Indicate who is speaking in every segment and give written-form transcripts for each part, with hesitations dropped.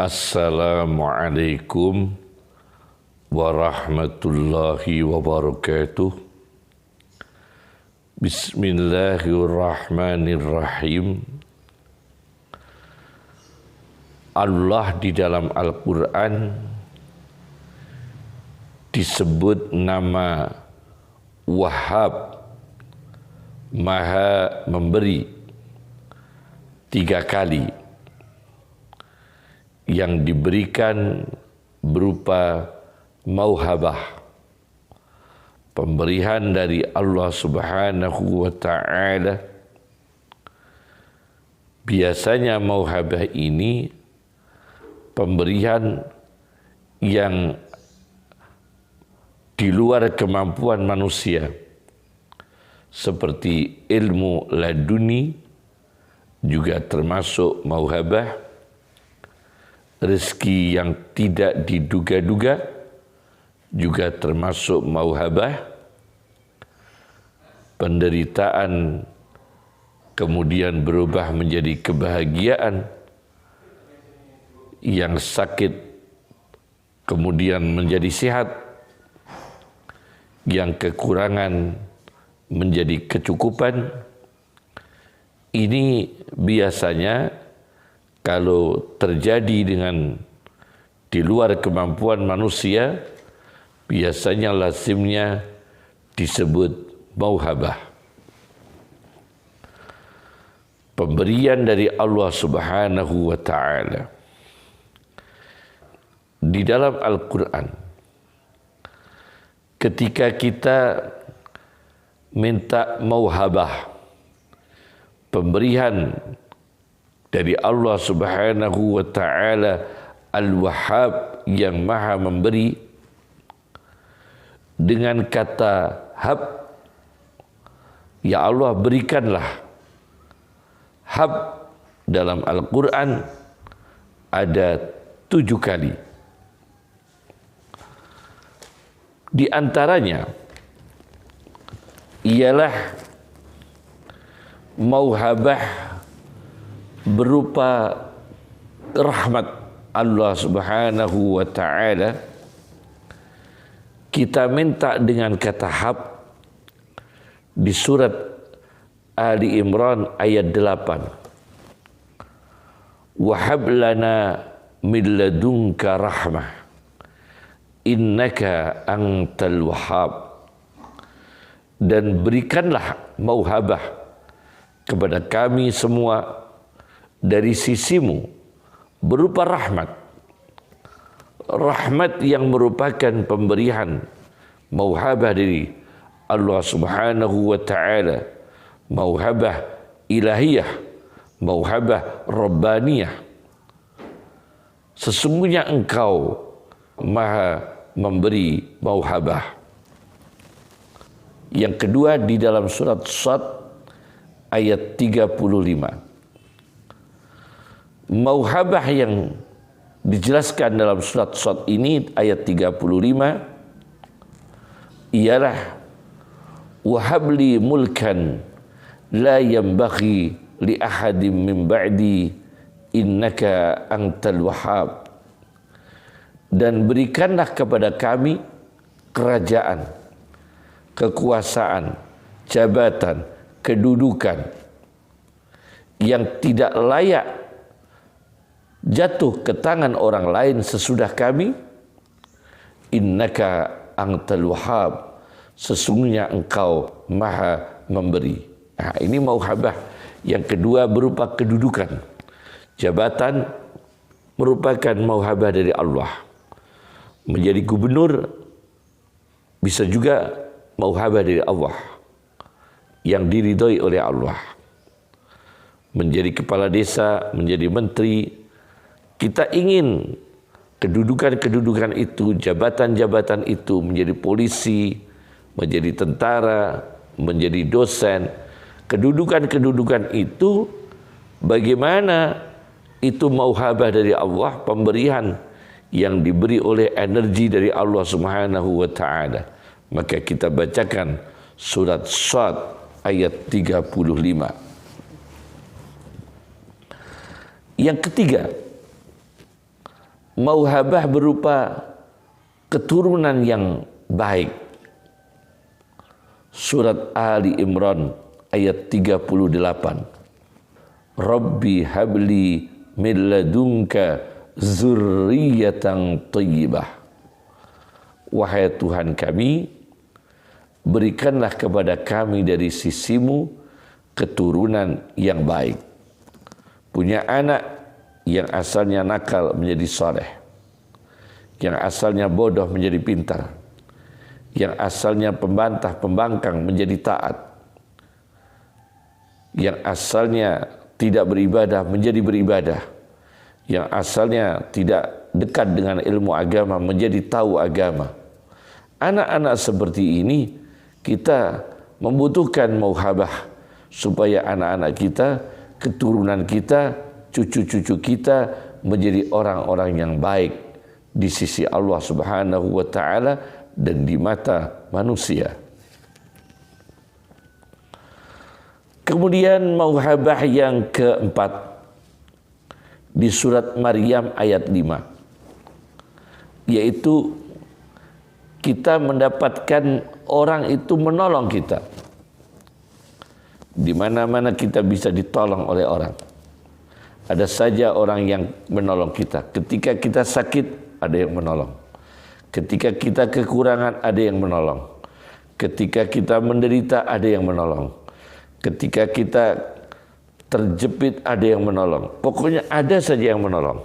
Speaker 1: Assalamualaikum warahmatullahi wabarakatuh. Bismillahirrahmanirrahim. Allah di dalam Al-Quran disebut nama Wahhab, Maha Memberi, 3 kali. Yang diberikan berupa mauhabah, pemberian dari Allah Subhanahu wa ta'ala. Biasanya mauhabah ini pemberian yang di luar kemampuan manusia, seperti ilmu laduni juga termasuk mauhabah. Rezeki yang tidak diduga-duga juga termasuk mauhabah. Penderitaan kemudian berubah menjadi kebahagiaan. Yang sakit kemudian menjadi sehat. Yang kekurangan menjadi kecukupan. Ini biasanya kalau terjadi dengan di luar kemampuan manusia, biasanya lazimnya disebut mauhabah. Pemberian dari Allah Subhanahu wa ta'ala. Di dalam Al-Quran, ketika kita minta mauhabah, pemberian dari Allah Subhanahu wa ta'ala Al-Wahhab yang Maha Memberi, dengan kata hab, ya Allah berikanlah. Hab dalam Al-Quran ada 7 kali. Di antaranya ialah mauhabah berupa rahmat Allah Subhanahu wa ta'ala. Kita minta dengan kata hab di surat Ali Imran ayat 8. Wahab lana min ladunka rahmah innaka antal wahhab. Dan berikanlah mauhabah kepada kami semua dari sisimu berupa rahmat. Rahmat yang merupakan pemberian mauhabah dari Allah Subhanahu wa ta'ala. Mauhabah ilahiyah, mauhabah rabbaniyah. Sesungguhnya engkau Maha memberi mauhabah. Yang kedua di dalam surat Shad ayat 35. Mauhabah yang dijelaskan dalam surat Shad ini ayat 35 ialah wahabli mulkan la yanbaghi li ahadin min ba'di innaka antal wahhab. Dan berikanlah kepada kami kerajaan, kekuasaan, jabatan, kedudukan yang tidak layak jatuh ke tangan orang lain sesudah kami. Innaka antal wahhab, sesungguhnya engkau Maha Memberi. Nah, ini mauhabah yang kedua berupa kedudukan. Jabatan merupakan mauhabah dari Allah. Menjadi gubernur bisa juga mauhabah dari Allah yang diridhoi oleh Allah. Menjadi kepala desa, menjadi menteri, kita ingin kedudukan-kedudukan itu, jabatan-jabatan itu, menjadi polisi, menjadi tentara, menjadi dosen. Kedudukan-kedudukan itu bagaimana itu mauhabah dari Allah, pemberian yang diberi oleh energi dari Allah Subhanahu wa ta'ala. Maka kita bacakan surat Shad ayat 35. Yang ketiga, Mauhabah berupa keturunan yang baik. Surat Ali Imran ayat 38. Rabbi habli min ladunka zurriyatan thayyibah. Wahai Tuhan kami, berikanlah kepada kami dari sisimu keturunan yang baik. Punya anak yang asalnya nakal menjadi saleh, yang asalnya bodoh menjadi pintar, yang asalnya pembantah pembangkang menjadi taat, yang asalnya tidak beribadah menjadi beribadah, yang asalnya tidak dekat dengan ilmu agama menjadi tahu agama. Anak-anak seperti ini kita membutuhkan mauhabah supaya anak-anak kita, keturunan kita, cucu-cucu kita menjadi orang-orang yang baik di sisi Allah Subhanahu wa taala dan di mata manusia. Kemudian mauhabah yang keempat di surat Maryam ayat 5, yaitu kita mendapatkan orang itu menolong kita. Di mana-mana kita bisa ditolong oleh orang. Ada saja orang yang menolong kita. Ketika kita sakit, ada yang menolong. Ketika kita kekurangan, ada yang menolong. Ketika kita menderita, ada yang menolong. Ketika kita terjepit, ada yang menolong. Pokoknya ada saja yang menolong.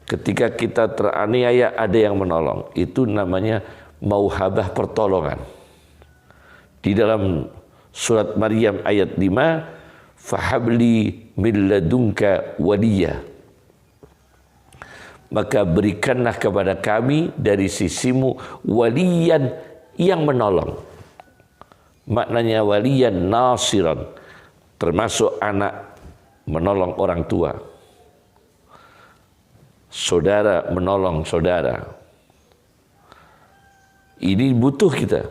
Speaker 1: Ketika kita teraniaya, ada yang menolong. Itu namanya mauhabah pertolongan. Di dalam surat Maryam ayat 5, fahabli min ladunka waliya. Maka berikanlah kepada kami dari sisimu waliyan yang menolong. Maknanya waliyan nasiran, termasuk anak menolong orang tua, saudara menolong saudara. Ini butuh kita.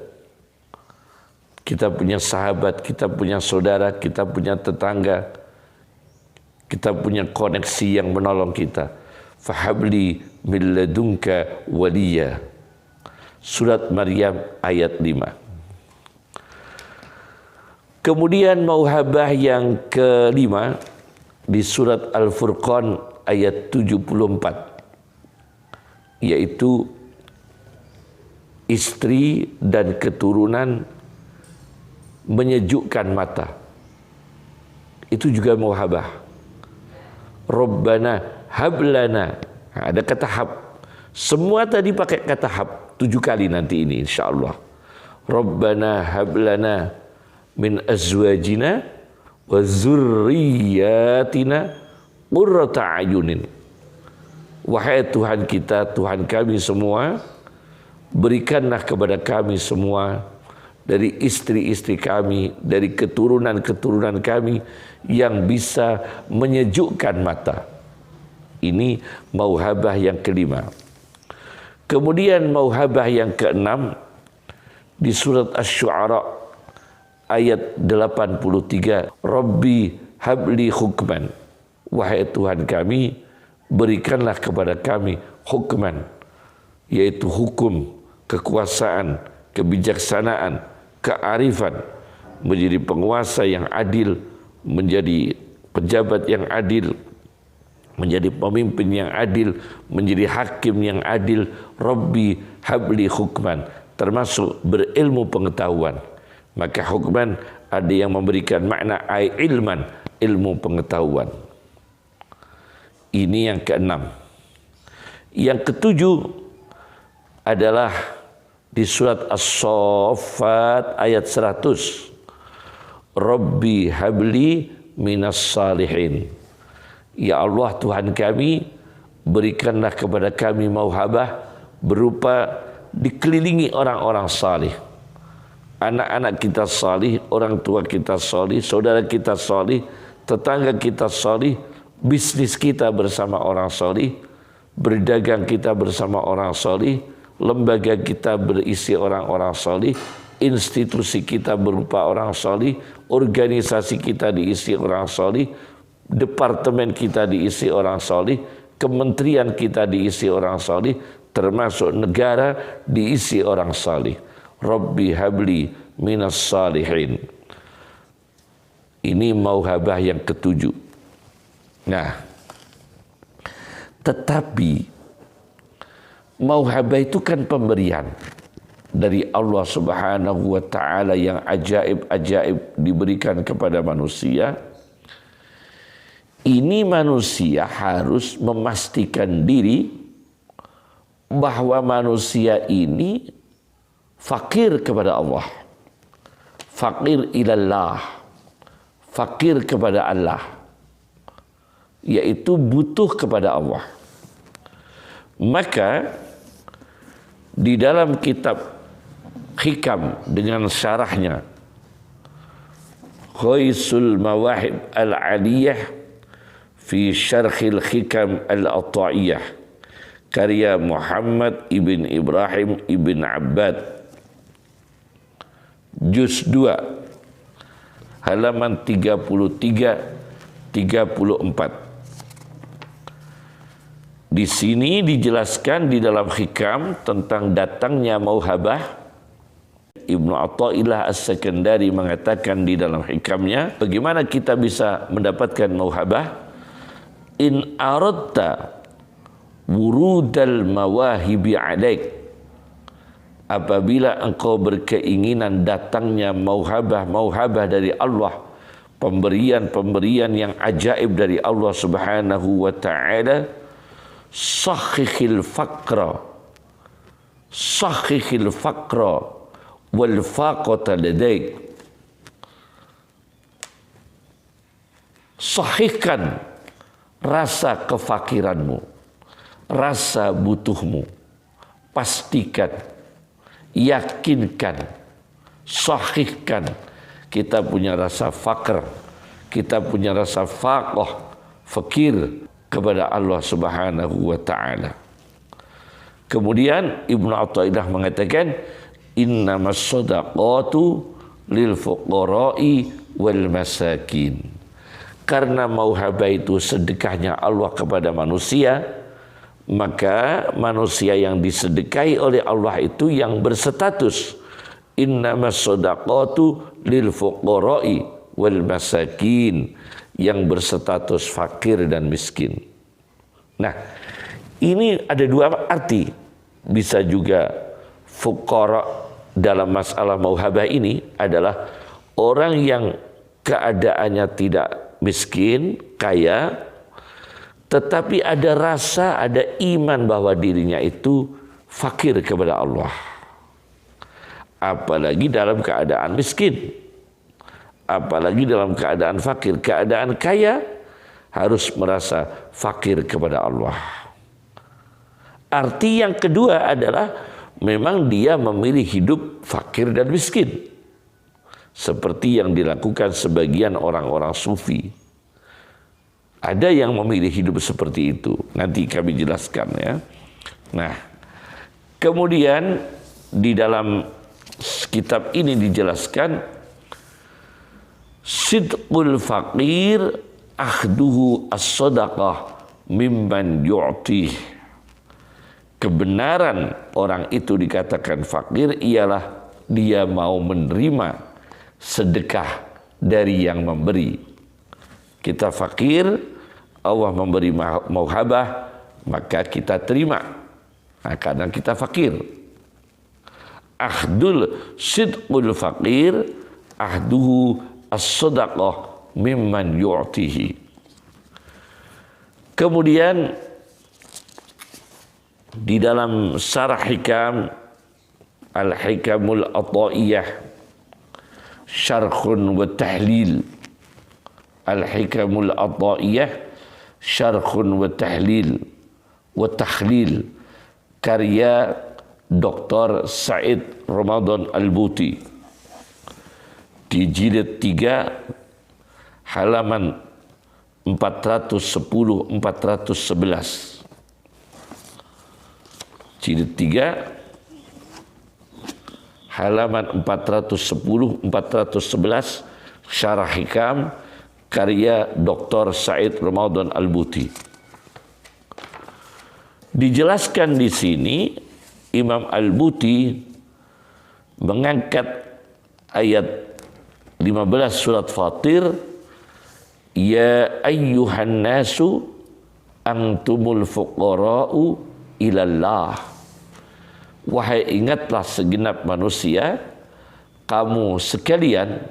Speaker 1: Kita punya sahabat, kita punya saudara, kita punya tetangga, kita punya koneksi yang menolong kita. Fahabli min ladunka waliya. Surat Maryam ayat 5. Kemudian mauhabah yang kelima di surat Al-Furqan ayat 74, yaitu istri dan keturunan menyejukkan mata. Itu juga mauhabah. Rabbana hablana. Ada kata hab. Semua tadi pakai kata hab 7 kali nanti ini insyaallah. Rabbana hablana min azwajina wa zurriyatina qurrata ayunin. Wahai Tuhan kita, Tuhan kami semua, berikanlah kepada kami semua dari istri-istri kami, dari keturunan-keturunan kami yang bisa menyejukkan mata. Ini mauhabah yang kelima. Kemudian mauhabah yang keenam di surat Asy-Syu'ara ayat 83, Rabbi habli hukman. Wahai Tuhan kami, berikanlah kepada kami hukman, yaitu hukum, kekuasaan, kebijaksanaan, kearifan, menjadi penguasa yang adil, menjadi pejabat yang adil, menjadi pemimpin yang adil, menjadi hakim yang adil. Rabbi habli hukman, termasuk berilmu pengetahuan. Maka hukman ada yang memberikan makna ai ilman, ilmu pengetahuan. Ini yang keenam. Yang ketujuh adalah di surat As-Saffat ayat 100. Rabbi habli minas salihin. Ya Allah Tuhan kami, berikanlah kepada kami mauhabah berupa dikelilingi orang-orang salih. Anak-anak kita salih, orang tua kita salih, saudara kita salih, tetangga kita salih, bisnis kita bersama orang salih, berdagang kita bersama orang salih, lembaga kita berisi orang-orang salih, institusi kita berupa orang salih, organisasi kita diisi orang salih, departemen kita diisi orang salih, kementerian kita diisi orang salih, termasuk negara diisi orang salih. Rabbi habli minas salihin. Ini mauhabah yang ketujuh. Nah, tetapi mauhabah itu kan pemberian dari Allah Subhanahu wa taala yang ajaib-ajaib diberikan kepada manusia. Ini manusia harus memastikan diri bahwa manusia ini fakir kepada Allah, fakir ilallah, fakir kepada Allah, yaitu butuh kepada Allah. Maka di dalam kitab Hikam dengan syarahnya Khaisul Mawahib Al-Aliyah fi Syarhil Hikam Al-Ata'iyah karya Muhammad ibn Ibrahim ibn Abbad, juz 2 halaman 33-34. Di sini dijelaskan di dalam Hikam tentang datangnya mauhabah. Ibnu Athaillah As-Sakandari mengatakan di dalam Hikamnya, bagaimana kita bisa mendapatkan mauhabah? In aradta wurudal mawahibi alaik, apabila engkau berkeinginan datangnya mauhabah dari Allah, pemberian-pemberian yang ajaib dari Allah Subhanahu wa taala, sahihil faqra wal faqata ladaik. Sahihkan rasa kefakiranmu, rasa butuhmu, pastikan, yakinkan, sahihkan kita punya rasa fakir, kita punya rasa fakir kepada Allah Subhanahu wa taala. Kemudian Ibnu Athaillah mengatakan, innamas shadaqatu lil fuqara'i wal masakin. Karena mauhabah itu sedekahnya Allah kepada manusia, maka manusia yang disedekahi oleh Allah itu yang berstatus innamas shadaqatu lil fuqara'i wal masakin, yang berstatus fakir dan miskin. Nah, ini ada dua arti. Bisa juga fuqara dalam masalah mauhabah ini adalah orang yang keadaannya tidak miskin, kaya, tetapi ada rasa, ada iman bahwa dirinya itu fakir kepada Allah. Apalagi dalam keadaan miskin, apalagi dalam keadaan fakir. Keadaan kaya harus merasa fakir kepada Allah. Arti yang kedua adalah memang dia memilih hidup fakir dan miskin, seperti yang dilakukan sebagian orang-orang sufi. Ada yang memilih hidup seperti itu, nanti kami jelaskan ya. Nah, kemudian di dalam kitab ini dijelaskan, sidqul faqir ahduhu as-sadaqah mimman yu'tih. Kebenaran orang itu dikatakan fakir ialah dia mau menerima sedekah dari yang memberi. Kita fakir, Allah memberi mauhabah, maka kita terima. Nah, karena kita fakir. Sidqul faqir ahduhu as-sadaqah mimman yu'tihi. Kemudian di dalam Syarah Hikam Al-Hikamul Ata'iyah Syarhun wa Tahlil, Al-Hikamul Ata'iyah Syarhun wa Tahlil wa Takhlil karya Dr. Said Ramadan Al-Buti, di jilid 3 halaman 410-411. Jilid 3 halaman 410-411, Syarah Hikam karya Dr. Said Ramadan Al-Buti. Dijelaskan di sini Imam Al-Buti mengangkat ayat 15 surat Fatir, ya ayyuhan nasu antumul fuqara'u ilallah. Wahai ingatlah segenap manusia, kamu sekalian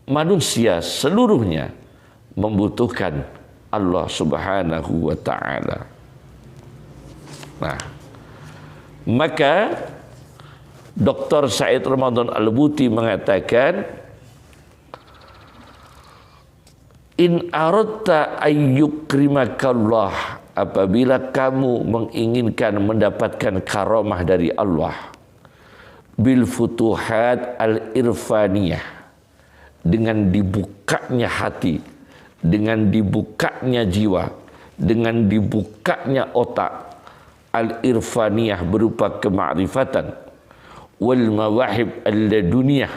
Speaker 1: manusia seluruhnya membutuhkan Allah Subhanahu wa ta'ala. Nah, maka Dr. Said Ramadan Al-Buti mengatakan, in aradta ayyukrimakallah, apabila kamu menginginkan mendapatkan karamah dari Allah, bil futuhat al-irfaniyah, dengan dibukanya hati, dengan dibukanya jiwa, dengan dibukanya otak, al-irfaniyah berupa kemakrifatan, wal mawahib al-laduniyah,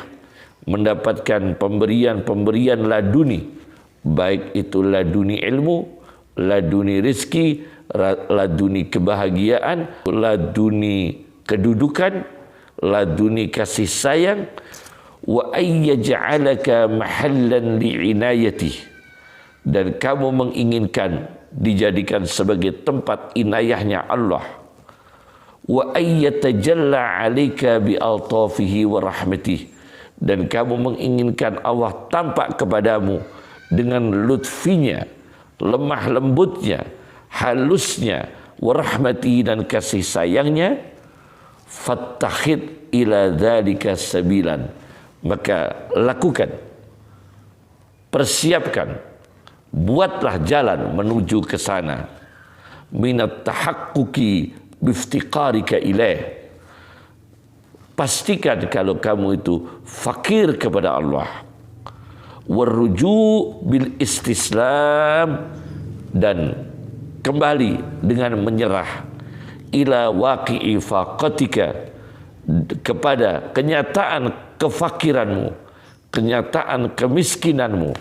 Speaker 1: mendapatkan pemberian-pemberian laduni, baik itu laduni ilmu, laduni rizki, laduni kebahagiaan, laduni kedudukan, laduni kasih sayang, wa ayyaj'alaka mahallan li'inayatih, dan kamu menginginkan dijadikan sebagai tempat inayahnya Allah, wa ayyatajalla 'alaika bi altafihi wa rahmatih, dan kamu menginginkan Allah tampak kepadamu dengan lutfinya, lemah lembutnya, halusnya, wa rahmatihi, dan kasih sayangnya, fattakhid ila dzalika sabilan, maka lakukan, persiapkan, buatlah jalan menuju ke sana, minat tahaqquqi biftiqarika ilaih, pastikan kalau kamu itu fakir kepada Allah, warruju bil istislam, dan kembali dengan menyerah, ila waqi'i faqatika, kepada kenyataan kefakiranmu, kenyataan kemiskinanmu,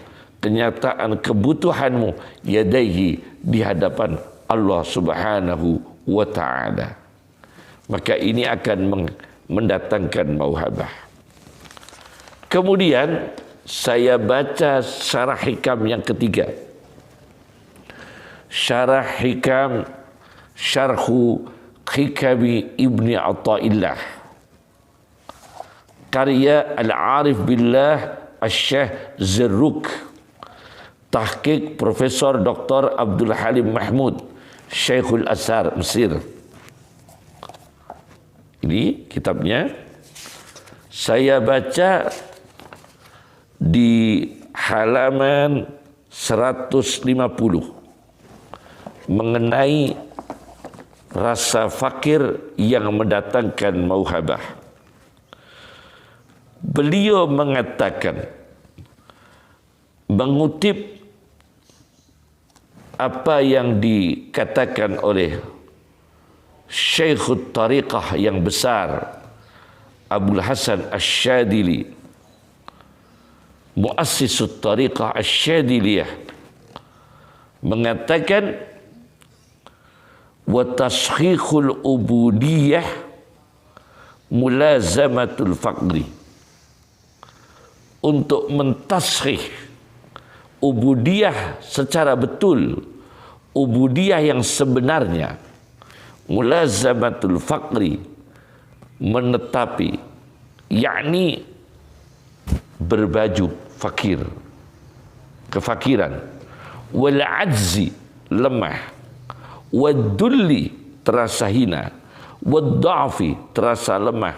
Speaker 1: kenyataan kebutuhanmu, yadaihi, di hadapan Allah Subhanahu wa ta'ala. Maka ini akan mendatangkan mauhabah. Kemudian saya baca syarah hikam yang ketiga, syarah hikam, syarhu hikami Ibni Athaillah, karya Al-Arif Billah Asy-Syaikh Zarruq, tahqiq Profesor Dr. Abdul Halim Mahmud, Syekhul Azhar Mesir. Ini kitabnya. Saya baca di halaman 150 mengenai rasa fakir yang mendatangkan mauhabah. Beliau mengatakan, mengutip apa yang dikatakan oleh Syekhut Tariqah yang besar, Abul Hasan Asy-Syadili, Muassisut Tariqah Asy-Syadiliyah, mengatakan, wa tashikhul ubudiyah mulazamatul faqri, untuk mentashih ubudiyah secara betul, ubudiyah yang sebenarnya, mulazamatul faqri, menetapi, yakni berbaju fakir, kefakiran, wal ajzi, lemah, wadulli, terasa hina, wadda'fi, terasa lemah,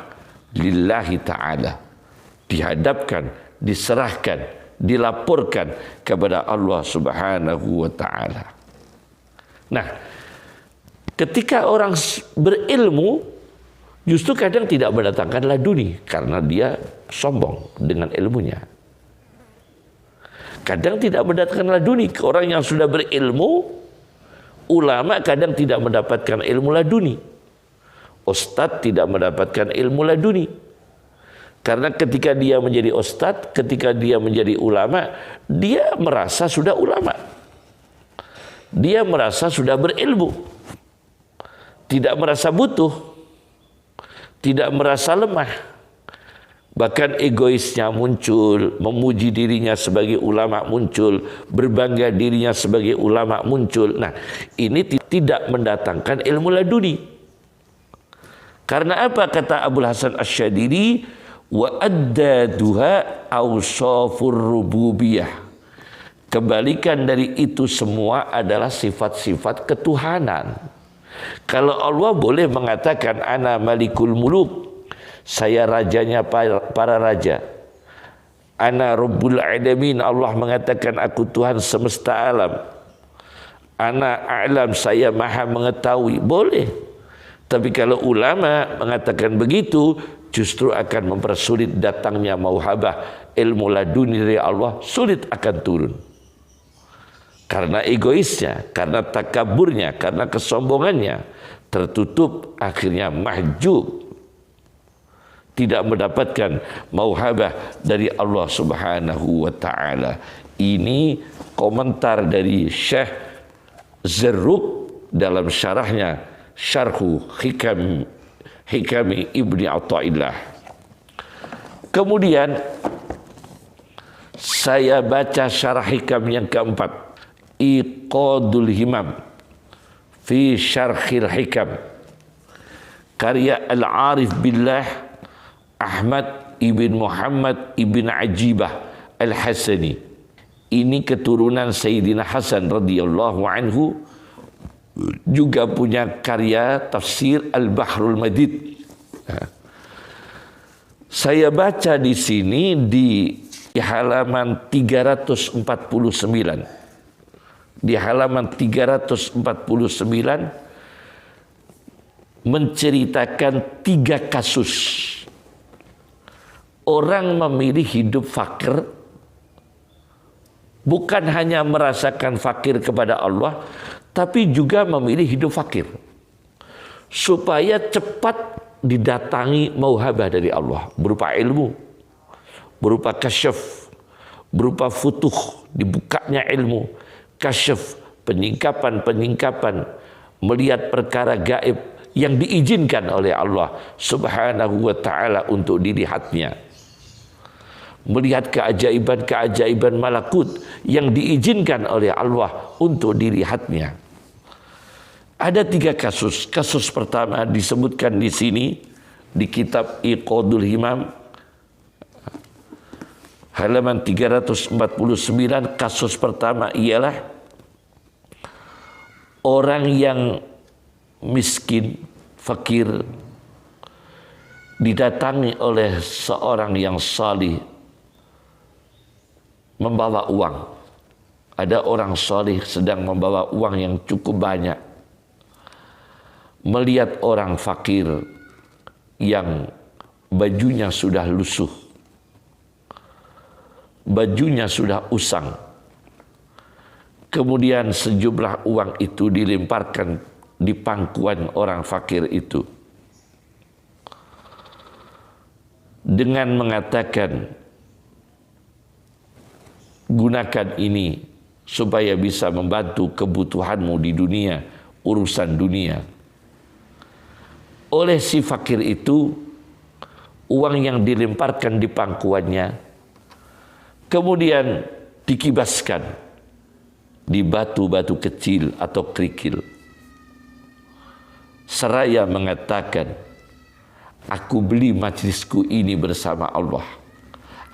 Speaker 1: lillahi ta'ala, dihadapkan, diserahkan, dilaporkan kepada Allah Subhanahu wa ta'ala. Nah, ketika orang berilmu justru kadang tidak mendatangkan laduni karena dia sombong dengan ilmunya. Kadang tidak mendatangkan laduni ke orang yang sudah berilmu. Ulama kadang tidak mendapatkan ilmu laduni. Ustadz tidak mendapatkan ilmu laduni. Karena ketika dia menjadi ustadz, ketika dia menjadi ulama, dia merasa sudah ulama. Dia merasa sudah berilmu. tidak merasa butuh, tidak merasa lemah. Bahkan egoisnya muncul, memuji dirinya sebagai ulama muncul, berbangga dirinya sebagai ulama muncul. Nah, ini tidak mendatangkan ilmu laduni. Karena apa? Kata Abul Hasan Asy-Syadili, wa addaduha awsafur rububiyah. Kebalikan dari itu semua adalah sifat-sifat ketuhanan. Kalau Allah boleh mengatakan ana malikul muluk, saya rajanya para raja. Ana rabbul alamin, Allah mengatakan aku Tuhan semesta alam. Ana a'lam, saya maha mengetahui. Boleh. Tapi kalau ulama mengatakan begitu, justru akan mempersulit datangnya mauhabah, ilmu laduni dari Allah, sulit akan turun. Karena egoisnya, karena takaburnya, karena kesombongannya, tertutup, akhirnya mahjub, tidak mendapatkan mauhabah dari Allah Subhanahu wa ta'ala. Ini komentar dari Syekh Zarruq dalam syarahnya Syarhu Hikami Ibni Athaillah. Kemudian saya baca syarah hikam yang keempat, Iqadul Himam fi Syarhil Hikam, karya Al-Arif Billah Ahmad ibn Muhammad ibn Ajibah Al-Hasani. Ini keturunan Sayyidina Hasan radhiyallahu anhu, juga punya karya tafsir Al-Bahrul Madid. Saya baca di sini di halaman 349. Di halaman 349 menceritakan 3 kasus orang memilih hidup fakir, bukan hanya merasakan fakir kepada Allah, tapi juga memilih hidup fakir supaya cepat didatangi mauhabah dari Allah berupa ilmu, berupa kasyaf, berupa futuh, dibukanya ilmu, kasyaf, penyingkapan, melihat perkara gaib yang diizinkan oleh Allah Subhanahu wa ta'ala untuk dilihatnya, melihat keajaiban malakut yang diizinkan oleh Allah untuk dilihatnya. Ada 3 kasus. Kasus pertama disebutkan di sini di kitab Iqadul Himam halaman 349. Kasus pertama ialah orang yang miskin, fakir, didatangi oleh seorang yang salih membawa uang. Ada orang salih sedang membawa uang yang cukup banyak, melihat orang fakir yang bajunya sudah lusuh, bajunya sudah usang. Kemudian sejumlah uang itu dilemparkan di pangkuan orang fakir itu dengan mengatakan, gunakan ini supaya bisa membantu kebutuhanmu di dunia, urusan dunia. Oleh si fakir itu, uang yang dilemparkan di pangkuannya kemudian dikibaskan di batu-batu kecil atau kerikil, seraya mengatakan, aku beli majlisku ini bersama Allah,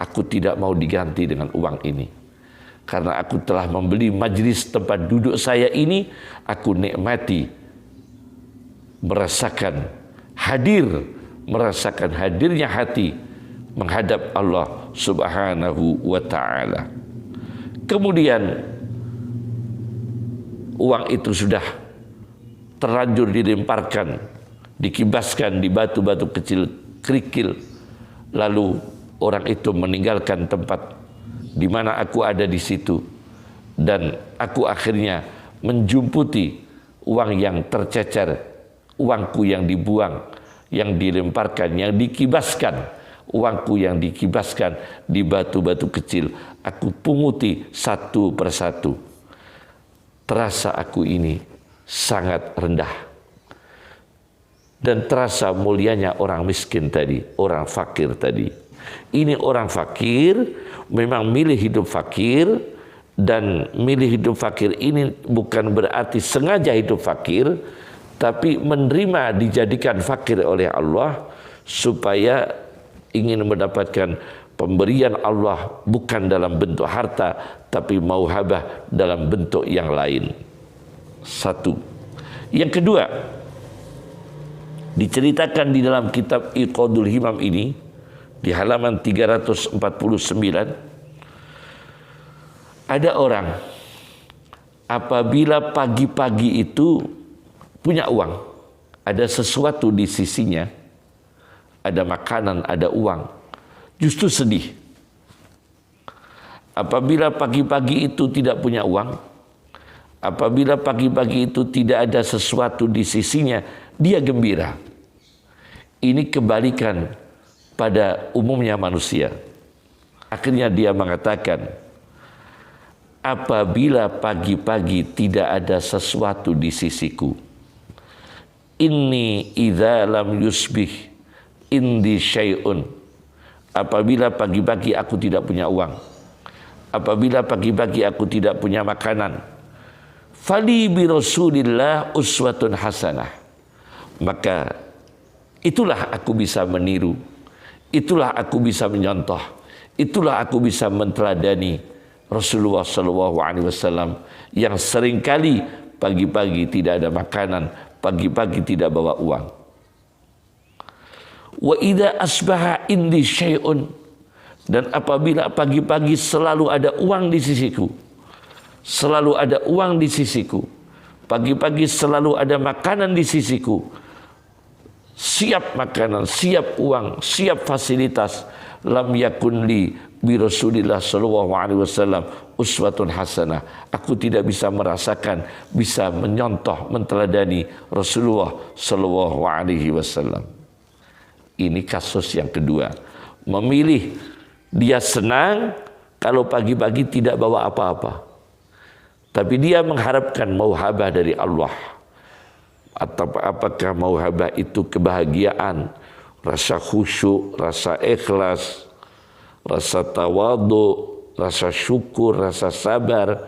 Speaker 1: aku tidak mau diganti dengan uang ini. Karena aku telah membeli majlis tempat duduk saya ini, aku nikmati, merasakan hadirnya hati menghadap Allah Subhanahu wa ta'ala. Kemudian uang itu sudah terlanjur dilemparkan, dikibaskan di batu-batu kecil kerikil. Lalu orang itu meninggalkan tempat di mana aku ada di situ, dan aku akhirnya menjumputi uang yang tercecer, uangku yang dibuang, yang dilemparkan, yang dikibaskan, uangku yang dikibaskan di batu-batu kecil. Aku punguti satu persatu. Terasa aku ini sangat rendah, dan terasa mulianya orang miskin tadi, orang fakir tadi. Ini orang fakir memang milih hidup fakir, dan milih hidup fakir ini bukan berarti sengaja hidup fakir, tapi menerima dijadikan fakir oleh Allah supaya ingin mendapatkan pemberian Allah bukan dalam bentuk harta, tapi mauhabah dalam bentuk yang lain. Satu. Yang kedua, diceritakan di dalam kitab Iqadul Himam ini di halaman 349, ada orang apabila pagi-pagi itu punya uang, ada sesuatu di sisinya, ada makanan, ada uang, justru sedih. Apabila pagi-pagi itu tidak punya uang, apabila pagi-pagi itu tidak ada sesuatu di sisinya, dia gembira. Ini kebalikan pada umumnya manusia. Akhirnya dia mengatakan, apabila pagi-pagi tidak ada sesuatu di sisiku, inni idza lam yusbih indi syai'un. Apabila pagi-pagi aku tidak punya uang, apabila pagi-pagi aku tidak punya makanan, fali bi Rasulillah uswatun hasanah, maka itulah aku bisa meniru, itulah aku bisa menyontoh, itulah aku bisa menteladani Rasulullah SAW yang seringkali pagi-pagi tidak ada makanan, pagi-pagi tidak bawa uang. Wa idza asbaha indi syai'un, dan apabila pagi-pagi selalu ada uang di sisiku, selalu ada uang di sisiku, pagi-pagi selalu ada makanan di sisiku, siap makanan, siap uang, siap fasilitas, lam yakun li bi Rasulillah sallallahu alaihi wasallam uswatun hasanah. Aku tidak bisa merasakan, bisa menyontoh, menteladani Rasulullah sallallahu alaihi wasallam. Ini kasus yang kedua. Memilih, dia senang kalau pagi-pagi tidak bawa apa-apa, tapi dia mengharapkan mauhabah dari Allah. Atau apakah mauhabah itu kebahagiaan, rasa khusyuk, rasa ikhlas, rasa tawadu, rasa syukur, rasa sabar,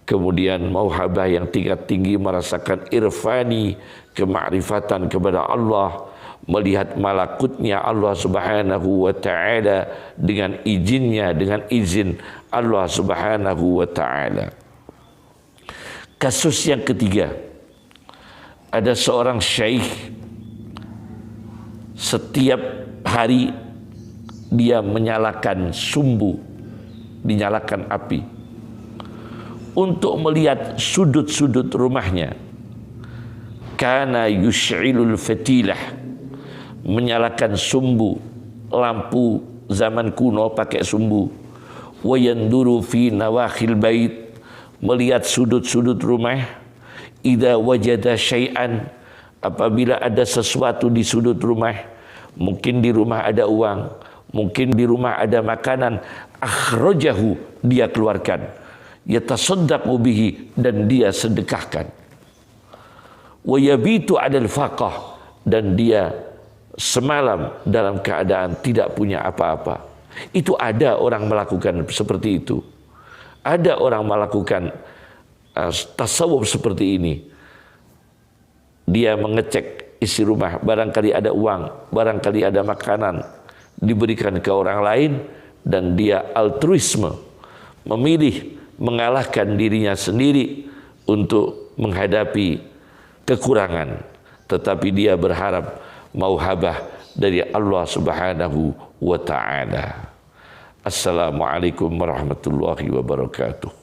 Speaker 1: kemudian mauhabah yang tingkat tinggi merasakan irfani, kemakrifatan kepada Allah, melihat malakutnya Allah Subhanahu wa ta'ala dengan izinnya, dengan izin Allah Subhanahu wa ta'ala. Kasus yang ketiga, ada seorang syekh, setiap hari dia menyalakan sumbu, dinyalakan api untuk melihat sudut-sudut rumahnya. Kana yush'ilul fatilah, menyalakan sumbu, lampu zaman kuno pakai sumbu. Wa yanduru fi nawakhil bait, melihat sudut-sudut rumah. Idza wajada syai'an, apabila ada sesuatu di sudut rumah, mungkin di rumah ada uang, mungkin di rumah ada makanan, akhrajahu, dia keluarkan, yatasaddaqu bihi, dan dia sedekahkan. Wa yabitu 'alal faqah, dan dia semalam dalam keadaan tidak punya apa-apa. Itu ada orang melakukan seperti itu. Ada orang melakukan tasawuf seperti ini. Dia mengecek isi rumah, barangkali ada uang, barangkali ada makanan, diberikan ke orang lain, dan dia altruisme, memilih mengalahkan dirinya sendiri untuk menghadapi kekurangan, tetapi dia berharap mauhabah dari Allah Subhanahu wa ta'ala. Assalamualaikum warahmatullahi wabarakatuh.